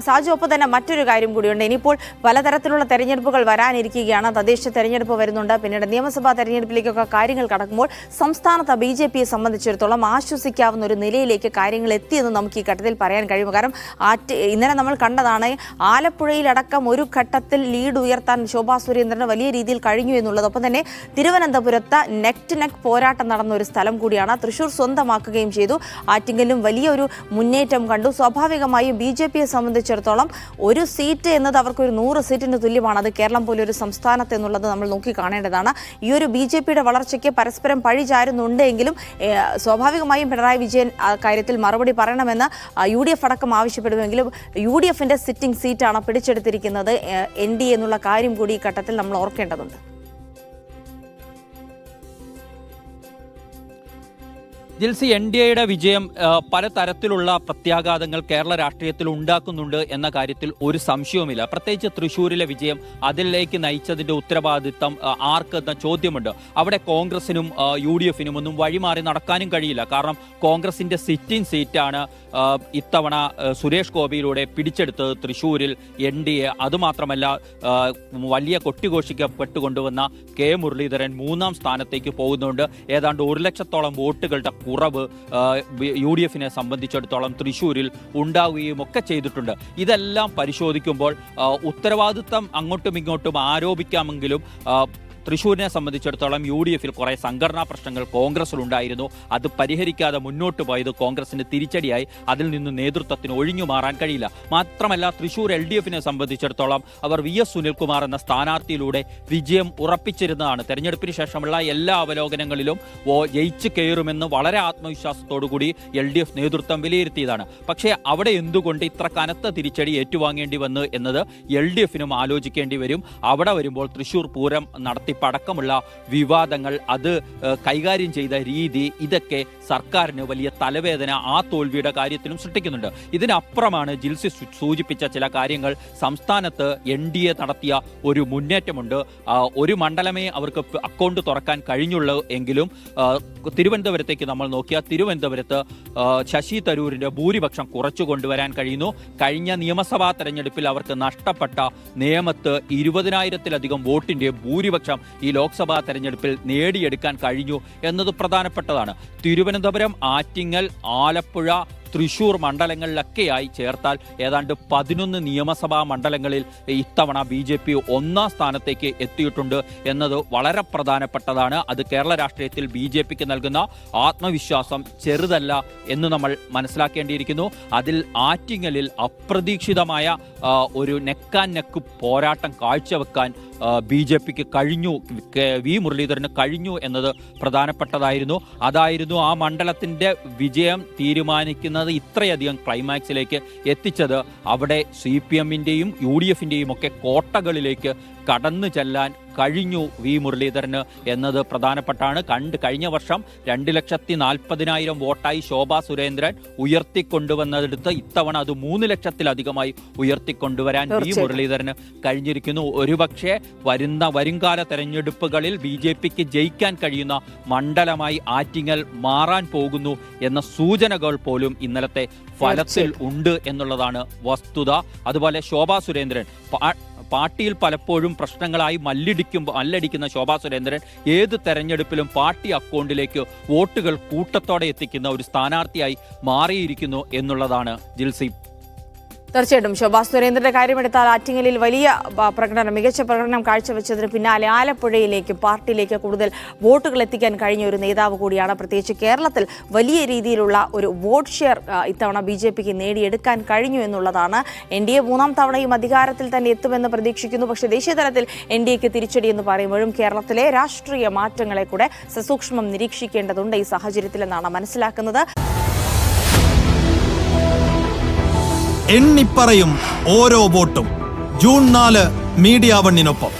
സാജു, ഒപ്പം തന്നെ മറ്റൊരു കാര്യം കൂടിയുണ്ട്. ഇനിയിപ്പോൾ പലതരത്തിലുള്ള തെരഞ്ഞെടുപ്പുകൾ വരാനിരിക്കുകയാണ്. തദ്ദേശ തെരഞ്ഞെടുപ്പ് വരുന്നുണ്ട്, പിന്നീട് നിയമസഭാ തെരഞ്ഞെടുപ്പിലേക്കൊക്കെ കാര്യങ്ങൾ കടക്കുമ്പോൾ സംസ്ഥാനത്ത് BJPയെ സംബന്ധിച്ചിടത്തോളം ആശ്വസിക്കാവുന്ന ഒരു നിലയിലേക്ക് കാര്യങ്ങൾ എത്തിയെന്ന് നമുക്ക് ഈ ഘട്ടത്തിൽ പറയാൻ കഴിയും. കാരണം ഇന്നലെ നമ്മൾ കണ്ടതാണ്, ആലപ്പുഴയിലടക്കം ഒരു ഘട്ടത്തിൽ ലീഡ് ഉയർത്താൻ ശോഭാ സുരേന്ദ്രന് വലിയ രീതിയിൽ കഴിഞ്ഞു എന്നുള്ളത്. ഒപ്പം തന്നെ തിരുവനന്തപുരത്ത് നെക്ക് ടു നെക്ക് പോരാട്ടം നടന്ന ഒരു സ്ഥലം കൂടിയാണ്. തൃശ്ശൂർ സ്വന്തമാക്കുകയും ചെയ്തു. ആറ്റിങ്ങലും വലിയൊരു മുന്നേറ്റം കണ്ടു. സ്വാഭാവികമായും BJPയെ സംബന്ധിച്ചിടത്തോളം ഒരു സീറ്റ് എന്നത് അവർക്ക് ഒരു 100 സീറ്റിന് തുല്യമാണ്. അത് കേരളം പോലെ ഒരു സംസ്ഥാനത്ത് എന്നുള്ളത് നമ്മൾ നോക്കി കാണേണ്ടതാണ്. ഈ ഒരു BJPയുടെ വളർച്ചയ്ക്ക് പരസ്പരം പഴിചാരുന്നുണ്ടെങ്കിലും സ്വാഭാവികമായും പിണറായി വിജയൻ കാര്യത്തിൽ മറുപടി പറയണമെന്ന് UDF അടക്കം ആവശ്യപ്പെടുമെങ്കിലും UDFന്റെ സിറ്റിംഗ് സീറ്റാണ് പിടിച്ചെടുത്തിരിക്കുന്നത് NDA എന്നുള്ള കാര്യം കൂടി ഈ ഘട്ടത്തിൽ നമ്മൾ ഓർക്കേണ്ടതുണ്ട്. ജിൽസി, NDAയുടെ വിജയം പലതരത്തിലുള്ള പ്രത്യാഘാതങ്ങൾ കേരള രാഷ്ട്രീയത്തിൽ ഉണ്ടാക്കുന്നുണ്ട് എന്ന കാര്യത്തിൽ ഒരു സംശയവുമില്ല. പ്രത്യേകിച്ച് തൃശ്ശൂരിലെ വിജയം അതിലേക്ക് നയിച്ചതിൻ്റെ ഉത്തരവാദിത്തം ആർക്കെന്ന ചോദ്യമുണ്ട്. അവിടെ കോൺഗ്രസിനും UDFനും ഒന്നും വഴിമാറി നടക്കാനും കഴിയില്ല. കാരണം കോൺഗ്രസിൻ്റെ സിറ്റിംഗ് സീറ്റാണ് ഇത്തവണ സുരേഷ് ഗോപിയിലൂടെ പിടിച്ചെടുത്തത് തൃശ്ശൂരിൽ NDA. അതുമാത്രമല്ല, വലിയ കൊട്ടിഘോഷിക്കപ്പെട്ടുകൊണ്ടുവന്ന K മുരളീധരൻ 3ാം സ്ഥാനത്തേക്ക് പോകുന്നുണ്ട്. ഏതാണ്ട് 1 ലക്ഷത്തോളം വോട്ടുകളുടെ കുറവ് UDFനെ സംബന്ധിച്ചിടത്തോളം തൃശ്ശൂരിൽ ഉണ്ടാവുകയും ഒക്കെ ചെയ്തിട്ടുണ്ട്. ഇതെല്ലാം പരിശോധിക്കുമ്പോൾ ഉത്തരവാദിത്തം അങ്ങോട്ടും ഇങ്ങോട്ടും ആരോപിക്കാമെങ്കിലും തൃശ്ശൂരിനെ സംബന്ധിച്ചിടത്തോളം UDFൽ കുറേ സംഘടനാ പ്രശ്നങ്ങൾ കോൺഗ്രസിലുണ്ടായിരുന്നു. അത് പരിഹരിക്കാതെ മുന്നോട്ട് പോയത് കോൺഗ്രസിന് തിരിച്ചടിയായി. അതിൽ നിന്ന് നേതൃത്വത്തിന് ഒഴിഞ്ഞു മാറാൻ കഴിയില്ല. മാത്രമല്ല, തൃശ്ശൂർ LDFനെ സംബന്ധിച്ചിടത്തോളം അവർ VS സുനിൽകുമാർ എന്ന സ്ഥാനാർത്ഥിയിലൂടെ വിജയം ഉറപ്പിച്ചിരുന്നതാണ്. തെരഞ്ഞെടുപ്പിന് ശേഷമുള്ള എല്ലാ അവലോകനങ്ങളിലും ജയിച്ചു കയറുമെന്ന് വളരെ ആത്മവിശ്വാസത്തോടുകൂടി LDF നേതൃത്വം വിലയിരുത്തിയതാണ്. പക്ഷേ അവിടെ എന്തുകൊണ്ട് ഇത്ര കനത്ത തിരിച്ചടി ഏറ്റുവാങ്ങേണ്ടി വന്നു എന്നത് LDFനും ആലോചിക്കേണ്ടി വരും. അവിടെ വരുമ്പോൾ തൃശ്ശൂർ പൂരം നടത്തിപ്പടക്കമുള്ള വിവാദങ്ങൾ, അത് കൈകാര്യം ചെയ്ത രീതി, ഇതൊക്കെ സർക്കാരിന് വലിയ തലവേദന ആ തോൽവിയുടെ കാര്യത്തിലും സൃഷ്ടിക്കുന്നുണ്ട്. ഇതിനപ്പുറമാണ് ജിൽസി സൂചിപ്പിച്ച ചില കാര്യങ്ങൾ. സംസ്ഥാനത്ത് NDA നടത്തിയ ഒരു മുന്നേറ്റമുണ്ട്. ഒരു മണ്ഡലമേ അവർക്ക് അക്കൗണ്ട് തുറക്കാൻ കഴിഞ്ഞുള്ളൂ എങ്കിലും തിരുവനന്തപുരത്തേക്ക് നമ്മൾ നോക്കിയാൽ തിരുവനന്തപുരത്ത് ശശി തരൂരിൻ്റെ ഭൂരിപക്ഷം കുറച്ചു കൊണ്ടുവരാൻ കഴിയുന്നു. കഴിഞ്ഞ നിയമസഭാ തെരഞ്ഞെടുപ്പിൽ അവർക്ക് നഷ്ടപ്പെട്ട നേമത്ത് 20,000-ലധികം വോട്ടിൻ്റെ ഭൂരിപക്ഷം ഈ ലോക്സഭാ തെരഞ്ഞെടുപ്പിൽ നേടിയെടുക്കാൻ കഴിഞ്ഞു എന്നത് പ്രധാനപ്പെട്ടതാണ്. തിരുവനന്തപുരം, ആറ്റിങ്ങൽ, ആലപ്പുഴ, തൃശ്ശൂർ മണ്ഡലങ്ങളിലൊക്കെയായി ചേർത്താൽ ഏതാണ്ട് 11 നിയമസഭാ മണ്ഡലങ്ങളിൽ ഇത്തവണ BJP 1ാം സ്ഥാനത്തേക്ക് എത്തിയിട്ടുണ്ട് എന്നത് വളരെ പ്രധാനപ്പെട്ടതാണ്. അത് കേരള രാഷ്ട്രീയത്തിൽ BJPക്ക് നൽകുന്ന ആത്മവിശ്വാസം ചെറുതല്ല എന്ന് നമ്മൾ മനസ്സിലാക്കേണ്ടിയിരിക്കുന്നു. അതിൽ ആറ്റിങ്ങലിൽ അപ്രതീക്ഷിതമായ ഒരു നെക്കാൻ നെക്ക് പോരാട്ടം കാഴ്ചവെക്കാൻ BJPക്ക് കഴിഞ്ഞു, V മുരളീധരന് കഴിഞ്ഞു എന്നത് പ്രധാനപ്പെട്ടതായിരുന്നു. അതായിരുന്നു ആ മണ്ഡലത്തിൻ്റെ വിജയം തീരുമാനിക്കുന്നത്. ഇത്രയധികം ക്ലൈമാക്സിലേക്ക് എത്തിച്ചത് അവിടെ CPMൻ്റെയും UDFൻ്റെയും ഒക്കെ കോട്ടകളിലേക്ക് കടന്നു ചെല്ലാൻ കഴിഞ്ഞു V മുരളീധരന് എന്നത് പ്രധാനപ്പെട്ടാണ്. കഴിഞ്ഞ വർഷം 2,40,000 വോട്ടായി ശോഭാ സുരേന്ദ്രൻ ഉയർത്തിക്കൊണ്ടുവന്നെടുത്ത് ഇത്തവണ അത് 3 ലക്ഷത്തിലധികമായി ഉയർത്തിക്കൊണ്ടുവരാൻ V മുരളീധരന് കഴിഞ്ഞിരിക്കുന്നു. ഒരുപക്ഷെ വരുംകാല തെരഞ്ഞെടുപ്പുകളിൽ BJPക്ക് ജയിക്കാൻ കഴിയുന്ന മണ്ഡലമായി ആറ്റിങ്ങൽ മാറാൻ പോകുന്നു എന്ന സൂചനകൾ പോലും ഇന്നലത്തെ ഫലത്തിൽ ഉണ്ട് എന്നുള്ളതാണ് വസ്തുത. അതുപോലെ ശോഭാ സുരേന്ദ്രൻ പാർട്ടിയിൽ പലപ്പോഴും പ്രശ്നങ്ങളായി മല്ലടിക്കുന്ന ശോഭാ സുരേന്ദ്രൻ ഏത് തെരഞ്ഞെടുപ്പിലും പാർട്ടി അക്കൗണ്ടിലേക്ക് വോട്ടുകൾ കൂട്ടത്തോടെ എത്തിക്കുന്ന ഒരു സ്ഥാനാർത്ഥിയായി മാറിയിരിക്കുന്നു എന്നുള്ളതാണ് ജിൽസി. തീർച്ചയായിട്ടും ശോഭാ സുരേന്ദ്രന്റെ കാര്യമെടുത്താൽ ആറ്റിങ്ങലിൽ വലിയ മികച്ച പ്രകടനം കാഴ്ചവെച്ചതിന് പിന്നാലെ ആലപ്പുഴയിലേക്ക് പാർട്ടിയിലേക്ക് കൂടുതൽ വോട്ടുകൾ എത്തിക്കാൻ കഴിഞ്ഞ ഒരു നേതാവ് കൂടിയാണ്. പ്രത്യേകിച്ച് കേരളത്തിൽ വലിയ രീതിയിലുള്ള ഒരു വോട്ട് ഷെയർ ഇത്തവണ BJPക്ക് നേടിയെടുക്കാൻ കഴിഞ്ഞു എന്നുള്ളതാണ്. NDA 3ാം തവണയും അധികാരത്തിൽ തന്നെ എത്തുമെന്ന് പ്രതീക്ഷിക്കുന്നു. പക്ഷേ ദേശീയ തലത്തിൽ NDAക്ക് തിരിച്ചടി എന്ന് പറയുമ്പോഴും കേരളത്തിലെ രാഷ്ട്രീയ മാറ്റങ്ങളെ കൂടെ സസൂക്ഷ്മം നിരീക്ഷിക്കേണ്ടതുണ്ട് ഈ സാഹചര്യത്തിലെന്നാണ് മനസ്സിലാക്കുന്നത്. എണ്ണിപ്പറയും ഓരോ വോട്ടും. June 4 media 1-നൊപ്പം.